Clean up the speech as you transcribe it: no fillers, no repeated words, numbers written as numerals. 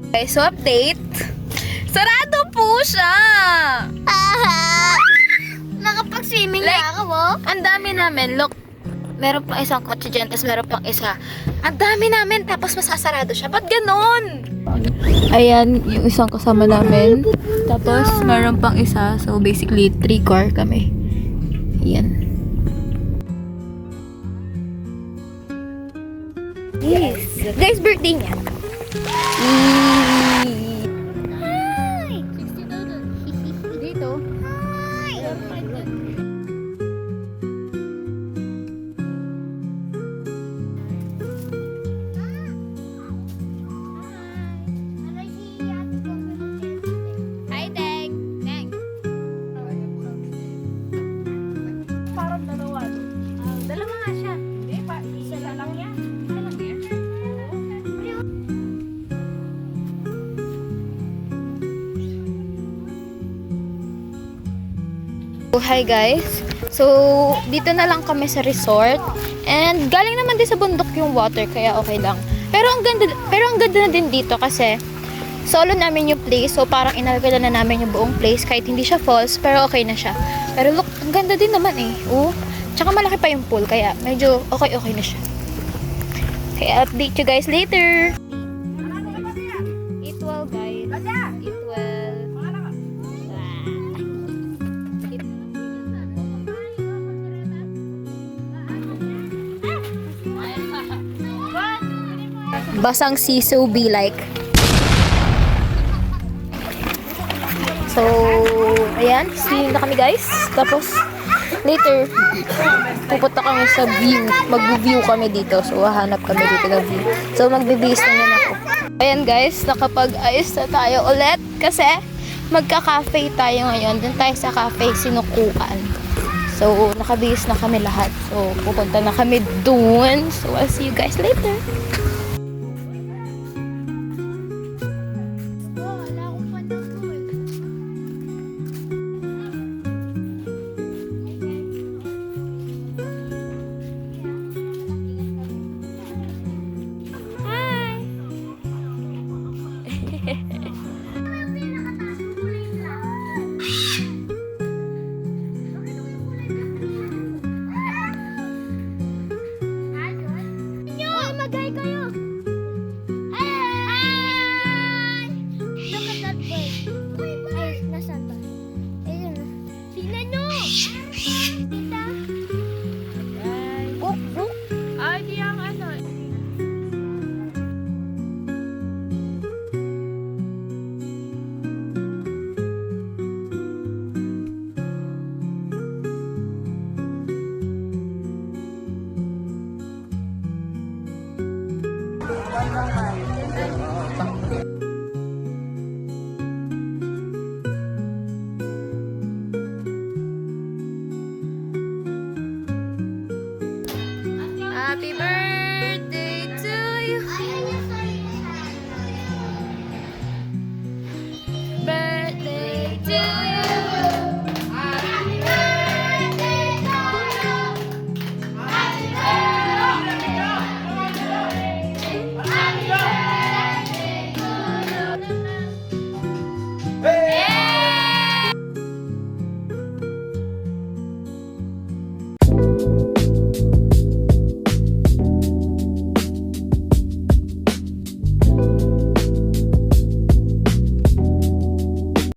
Okay, so update. Sarado po siya! Nakapag-swimming Like, na ako, oh. Ang dami namin. Look, meron pang isang kotse dyan, tapos meron pang isa. Ang dami namin, tapos masasarado siya. Ba't ganon? Ayan, yung isang kasama namin. Tapos, meron pang isa. So, basically, 3 car kami. Ayan. Yes. Guys, birthday niya. Hi! Dito. Hi! Hi, Deng. Deng. Parang dalawa. Dalawa nga siya. Hindi pa, isa na lang yan. Isa lang yan. So, hi guys. So, dito na lang kami sa resort. And galing naman din sa bundok yung water, kaya okay lang. Pero ang ganda na din dito kasi solo namin yung place. So, parang inalagala na namin yung buong place kahit hindi siya falls, pero okay na siya. Pero look, ang ganda din naman eh. Oh. Tsaka malaki pa yung pool, kaya medyo okay na siya. Kaya update you guys later. Eat well, guys. Eat well. Basang siso be like. So, ayan, see na kami guys. Tapos, later, pupunta kami sa view. Mag-view kami dito. So, hahanap kami dito ng view. So, magbibihis na yan ako. Ayan guys, nakapag-ayos na tayo ulit. Kasi, magka-cafe tayo ngayon. Doon tayo sa cafe, Sinukuan. So, nakabihis na kami lahat. So, pupunta na kami doon. So, I'll see you guys later.